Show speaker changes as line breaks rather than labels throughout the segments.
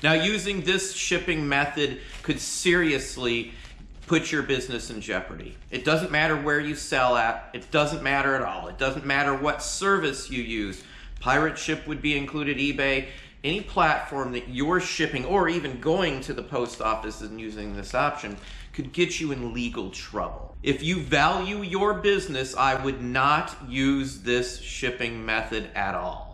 Now, using this shipping method could seriously put your business in jeopardy. It doesn't matter where you sell at. It doesn't matter at all. It doesn't matter what service you use. Pirate Ship would be included, eBay. Any platform that you're shipping or even going to the post office and using this option could get you in legal trouble. If you value your business, I would not use this shipping method at all.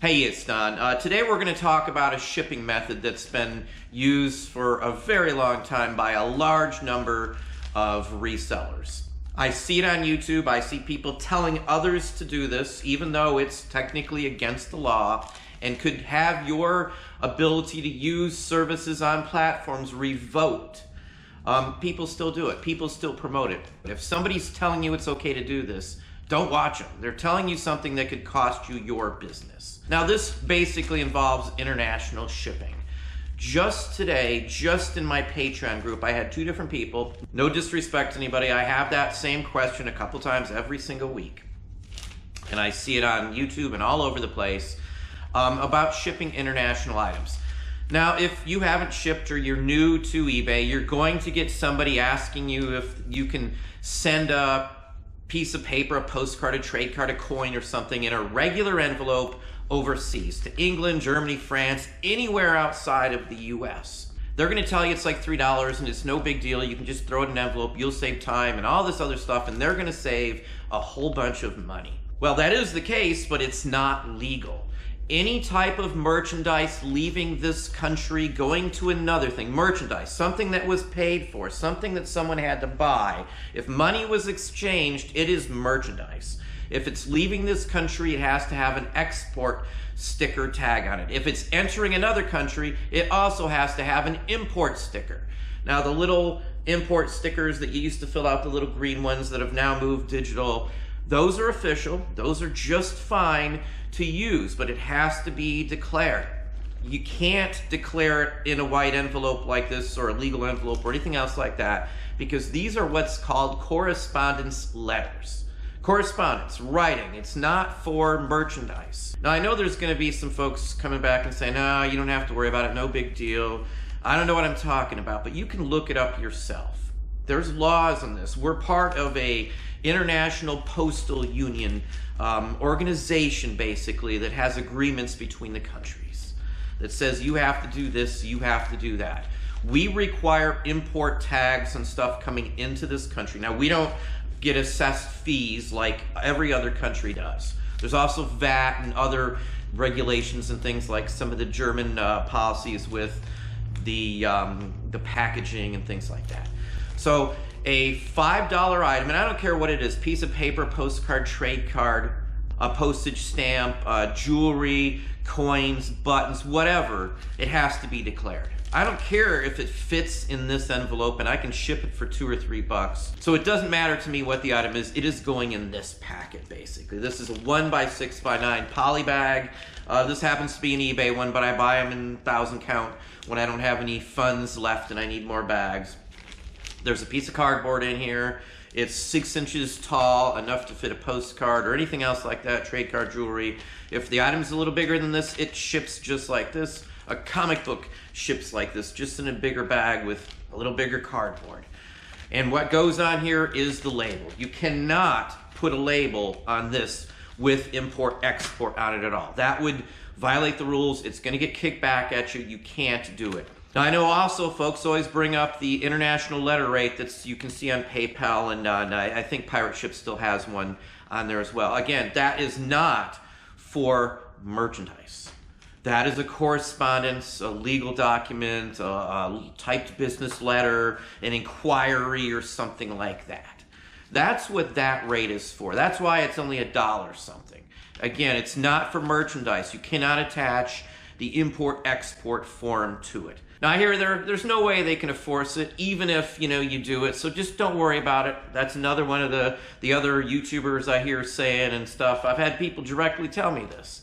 Hey, it's Don. Today we're going to talk about a shipping method that's been used for a very long time by a large number of resellers. I see it on YouTube. I see people telling others to do this, even though it's technically against the law and could have your ability to use services on platforms revoked. People still do it. People still promote it. But if somebody's telling you it's okay to do this, don't watch them. They're telling you something that could cost you your business. Now, this basically involves international shipping. Just today, just in my Patreon group, I had two different people. No disrespect to anybody. I have that same question a couple times every single week. And I see it on YouTube and all over the place about shipping international items. Now, if you haven't shipped or you're new to eBay, you're going to get somebody asking you if you can send a piece of paper, a postcard, a trade card, a coin, or something in a regular envelope overseas to England, Germany, France, anywhere outside of the US. They're going to tell you it's like $3 and it's no big deal. You can just throw it in an envelope, you'll save time and all this other stuff, and they're going to save a whole bunch of money. Well, that is the case, but it's not legal. Any type of merchandise leaving this country, going to another thing, merchandise, something that was paid for, something that someone had to buy, if money was exchanged, it is merchandise. If it's leaving this country, it has to have an export sticker tag on it. If it's entering another country, it also has to have an import sticker. Now, the little import stickers that you used to fill out, the little green ones that have now moved digital, those are official. Those are just fine to use, but it has to be declared. You can't declare it in a white envelope like this or a legal envelope or anything else like that, because these are what's called correspondence letters. Correspondence, writing, it's not for merchandise. Now, I know there's going to be some folks coming back and saying, no, you don't have to worry about it, no big deal. I don't know what I'm talking about, but you can look it up yourself. There's laws on this. We're part of a international postal union organization, basically, that has agreements between the countries that says you have to do this, you have to do that. We require import tags and stuff coming into this country. Now, we don't get assessed fees like every other country does. There's also VAT and other regulations and things like some of the German policies with the packaging and things like that. So a $5 item, and I don't care what it is, piece of paper, postcard, trade card, a postage stamp, jewelry, coins, buttons, whatever, it has to be declared. I don't care if it fits in this envelope and I can ship it for $2 or $3. So it doesn't matter to me what the item is, it is going in this packet, basically. This is a 1x6x9 poly bag. This happens to be an eBay one, but I buy them in 1,000 count when I don't have any funds left and I need more bags. There's a piece of cardboard in here. It's 6 inches tall, enough to fit a postcard or anything else like that, trade card, jewelry. If the item's a little bigger than this, it ships just like this. A comic book ships like this, just in a bigger bag with a little bigger cardboard. And what goes on here is the label. You cannot put a label on this with import-export on it at all. That would violate the rules. It's going to get kicked back at you. You can't do it. Now, I know also folks always bring up the international letter rate that you can see on PayPal, and I think Pirate Ship still has one on there as well. Again, that is not for merchandise. That is a correspondence, a legal document, a typed business letter, an inquiry, or something like that. That's what that rate is for. That's why it's only $1 something. Again, it's not for merchandise. You cannot attach the import-export form to it. Now, I hear there's no way they can enforce it, even if you do it. So just don't worry about it. That's another one of the other YouTubers I hear saying and stuff. I've had people directly tell me this.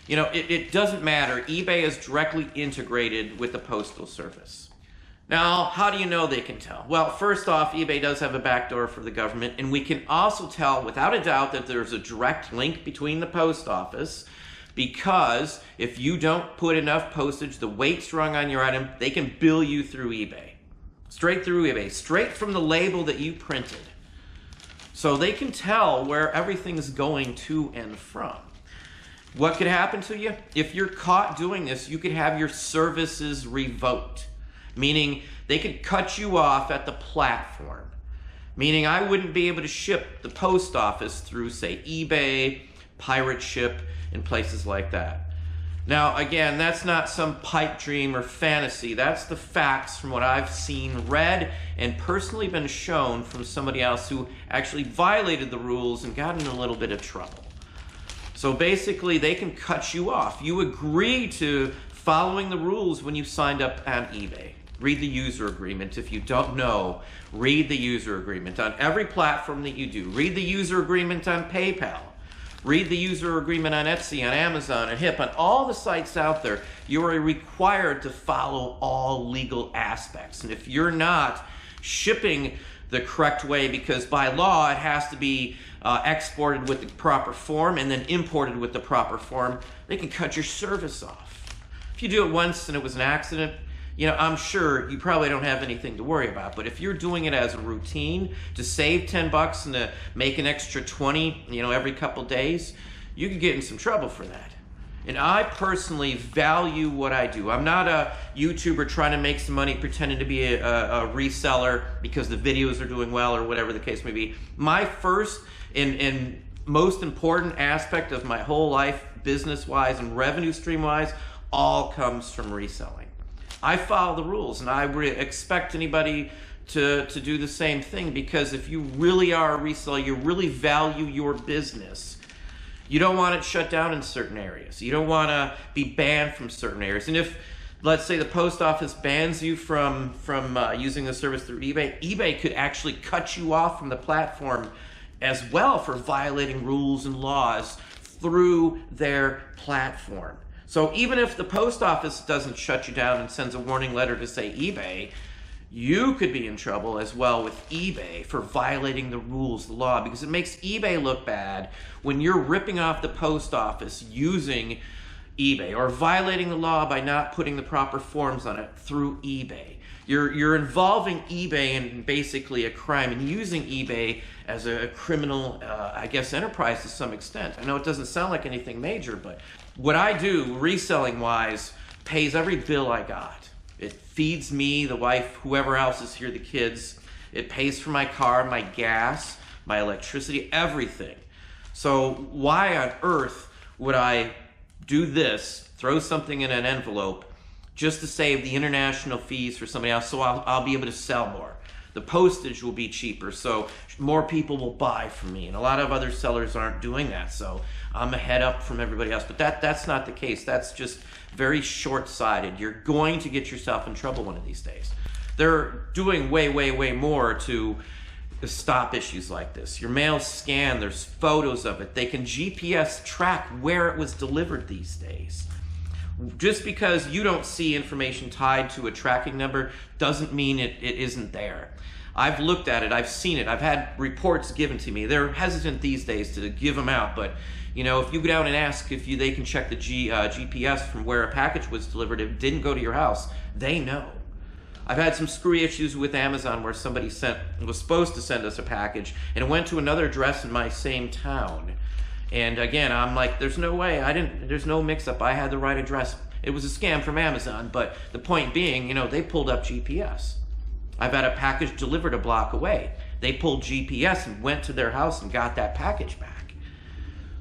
You know, it doesn't matter. eBay is directly integrated with the Postal Service. Now, how do you know they can tell? Well, first off, eBay does have a backdoor for the government, and we can also tell without a doubt that there's a direct link between the post office, because if you don't put enough postage, the weight strung on your item, they can bill you through eBay. Straight through eBay, straight from the label that you printed. So they can tell where everything's going to and from. What could happen to you? If you're caught doing this, you could have your services revoked. Meaning they could cut you off at the platform. Meaning I wouldn't be able to ship the post office through, say, eBay, Pirate Ship, and places like that. Now, again, that's not some pipe dream or fantasy. That's the facts from what I've seen, read, and personally been shown from somebody else who actually violated the rules and got in a little bit of trouble. So basically, they can cut you off. You agree to following the rules when you signed up on eBay. Read the user agreement. If you don't know, read the user agreement on every platform that you do. Read the user agreement on PayPal. Read the user agreement on Etsy, on Amazon, and HIP, on all the sites out there. You are required to follow all legal aspects. And if you're not shipping the correct way, because by law it has to be exported with the proper form and then imported with the proper form, they can cut your service off. If you do it once and it was an accident, you know, I'm sure you probably don't have anything to worry about. But if you're doing it as a routine to save 10 bucks and to make an extra 20, you know, every couple days, you could get in some trouble for that. And I personally value what I do. I'm not a YouTuber trying to make some money pretending to be a reseller because the videos are doing well or whatever the case may be. My first and most important aspect of my whole life, business-wise and revenue stream-wise, all comes from reselling. I follow the rules, and I would expect anybody to do the same thing, because if you really are a reseller, you really value your business, you don't want it shut down in certain areas. You don't want to be banned from certain areas. And if, let's say, the post office bans you from using the service through eBay, eBay could actually cut you off from the platform as well for violating rules and laws through their platform. So even if the post office doesn't shut you down and sends a warning letter to, say, eBay, you could be in trouble as well with eBay for violating the rules, the law, because it makes eBay look bad when you're ripping off the post office using eBay, or violating the law by not putting the proper forms on it through eBay. You're involving eBay in basically a crime and using eBay as a criminal, I guess, enterprise to some extent. I know it doesn't sound like anything major, but what I do, reselling-wise, pays every bill I got. It feeds me, the wife, whoever else is here, the kids. It pays for my car, my gas, my electricity, everything. So why on earth would I do this, throw something in an envelope, just to save the international fees for somebody else, so I'll be able to sell more? The postage will be cheaper, so more people will buy from me. And a lot of other sellers aren't doing that, so I'm ahead up from everybody else. But that's not the case. That's just very short-sighted. You're going to get yourself in trouble one of these days. They're doing way, way, way more to stop issues like this. Your mail's scanned. There's photos of it. They can GPS track where it was delivered these days. Just because you don't see information tied to a tracking number doesn't mean it isn't there. I've looked at it, I've seen it, I've had reports given to me. They're hesitant these days to give them out, but you know, if you go down and ask if they can check the GPS from where a package was delivered, if it didn't go to your house, they know. I've had some screwy issues with Amazon where somebody was supposed to send us a package and it went to another address in my same town. And again, I'm like, there's no way, there's no mix-up, I had the right address. It was a scam from Amazon, but the point being, you know, they pulled up GPS. I've had a package delivered a block away. They pulled GPS and went to their house and got that package back.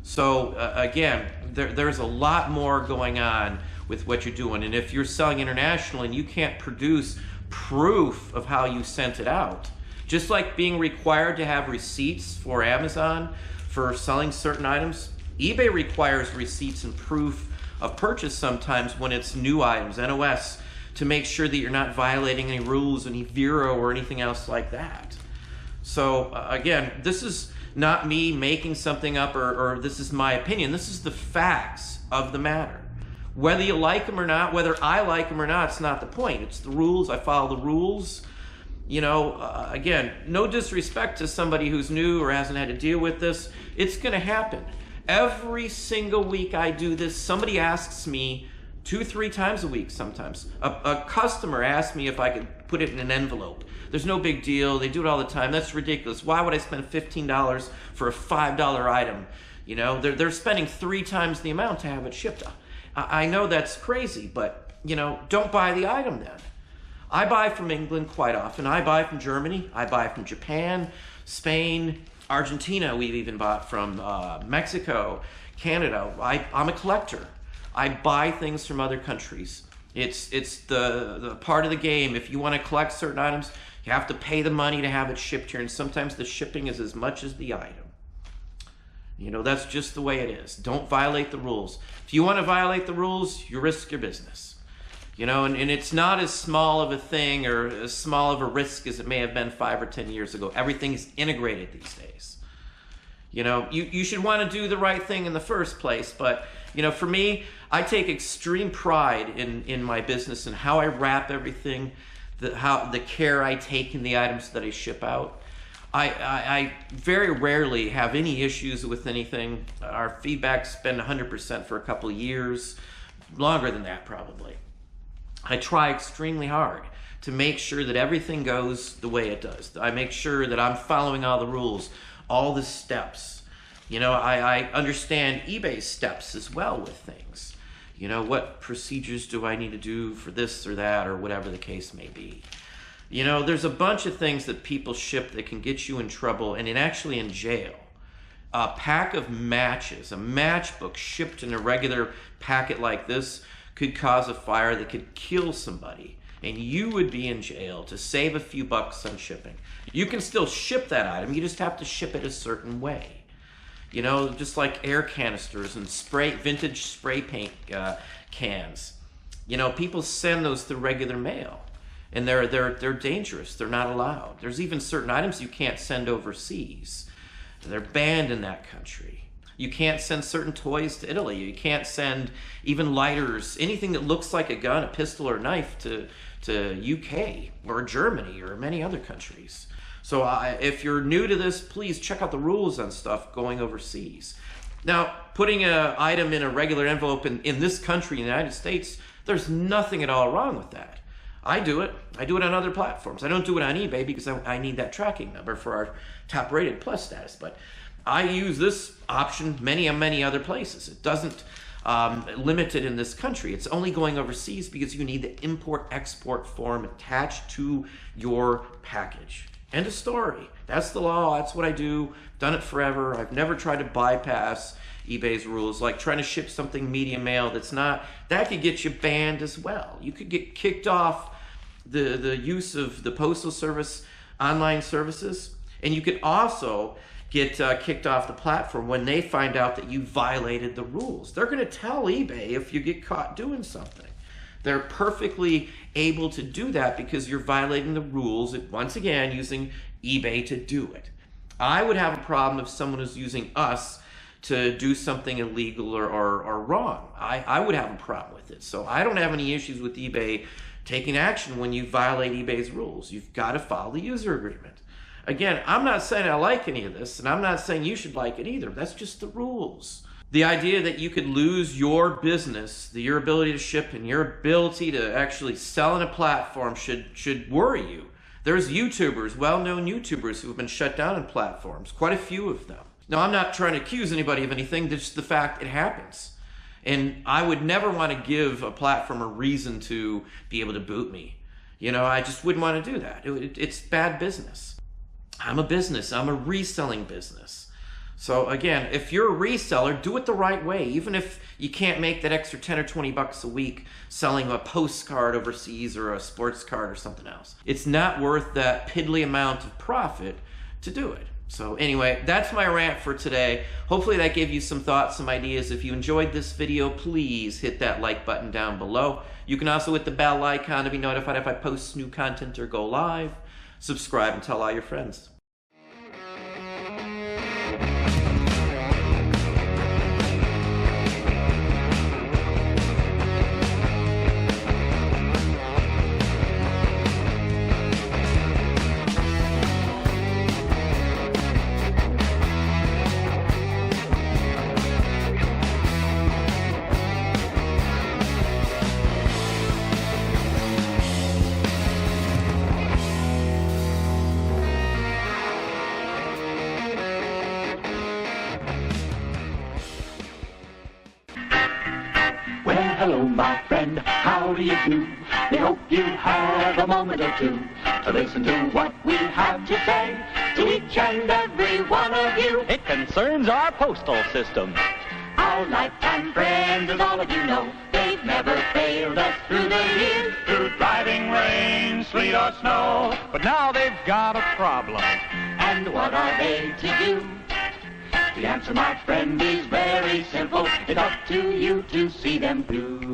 So again, there's a lot more going on with what you're doing. And if you're selling international and you can't produce proof of how you sent it out, just like being required to have receipts for Amazon for selling certain items, eBay requires receipts and proof of purchase sometimes when it's new items, NOS, to make sure that you're not violating any rules, any Vero or anything else like that. So again, this is not me making something up or this is my opinion. This is the facts of the matter. Whether you like them or not, whether I like them or not, it's not the point. It's the rules. I follow the rules. You know, again, no disrespect to somebody who's new or hasn't had to deal with this. It's going to happen. Every single week I do this, somebody asks me 2-3 times a week sometimes. A customer asks me if I could put it in an envelope. There's no big deal. They do it all the time. That's ridiculous. Why would I spend $15 for a $5 item? You know, they're spending 3 times the amount to have it shipped. I know that's crazy, but, you know, don't buy the item then. I buy from England quite often. I buy from Germany. I buy from Japan, Spain, Argentina. We've even bought from Mexico, Canada. I'm a collector. I buy things from other countries. It's the part of the game. If you want to collect certain items, you have to pay the money to have it shipped here, and sometimes the shipping is as much as the item. You know, that's just the way it is. Don't violate the rules. If you want to violate the rules, you risk your business. You know, and it's not as small of a thing or as small of a risk as it may have been 5 or 10 years ago. Everything's integrated these days. You know, you should want to do the right thing in the first place, but, you know, for me, I take extreme pride in my business and how I wrap everything, the care I take in the items that I ship out. I very rarely have any issues with anything. Our feedback's been 100% for a couple of years, longer than that probably. I try extremely hard to make sure that everything goes the way it does. I make sure that I'm following all the rules, all the steps. You know, I understand eBay's steps as well with things. You know, what procedures do I need to do for this or that or whatever the case may be. You know, there's a bunch of things that people ship that can get you in trouble and actually in jail. A pack of matches, a matchbook shipped in a regular packet like this could cause a fire that could kill somebody, and you would be in jail to save a few bucks on shipping. You can still ship that item, you just have to ship it a certain way. You know, just like air canisters and vintage spray paint cans. You know, people send those through regular mail, and they're dangerous. They're not allowed. There's even certain items you can't send overseas. They're banned in that country. You can't send certain toys to Italy. You can't send even lighters, anything that looks like a gun, a pistol, or a knife to UK or Germany or many other countries. So if you're new to this, please check out the rules on stuff going overseas. Now, putting an item in a regular envelope in this country, in the United States, there's nothing at all wrong with that. I do it. I do it on other platforms. I don't do it on eBay because I need that tracking number for our top-rated plus status, but I use this option many other places. It doesn't limit it in this country. It's only going overseas because you need the import-export form attached to your package. End of story. That's the law. That's what I do. Done it forever. I've never tried to bypass eBay's rules, like trying to ship something medium mail that's not. That could get you banned as well. You could get kicked off the use of the Postal Service online services, and you could also get kicked off the platform when they find out that you violated the rules. They're going to tell eBay if you get caught doing something. They're perfectly able to do that because you're violating the rules, once again, using eBay to do it. I would have a problem if someone was using us to do something illegal or wrong. I would have a problem with it. So I don't have any issues with eBay taking action when you violate eBay's rules. You've got to follow the user agreement. Again, I'm not saying I like any of this, and I'm not saying you should like it either. That's just the rules. The idea that you could lose your business, your ability to ship, and your ability to actually sell on a platform should worry you. There's YouTubers, well-known YouTubers, who have been shut down on platforms, quite a few of them. Now, I'm not trying to accuse anybody of anything, just the fact it happens. And I would never want to give a platform a reason to be able to boot me. You know, I just wouldn't want to do that. It's bad business. I'm a business. I'm a reselling business. So again, if you're a reseller, do it the right way. Even if you can't make that extra 10 or 20 bucks a week selling a postcard overseas or a sports card or something else. It's not worth that piddly amount of profit to do it. So anyway, that's my rant for today. Hopefully that gave you some thoughts, some ideas. If you enjoyed this video, please hit that like button down below. You can also hit the bell icon to be notified if I post new content or go live. Subscribe and tell all your friends.
do you do? We hope you have a moment or two to listen to what we have to say to each and every one of you.
It concerns our postal system.
Our lifetime friends, as all of you know, they've never failed us through the years, through driving rain, sleet or snow.
But now they've got a problem.
And what are they to do? The answer, my friend, is very simple. It's up to you to see them through.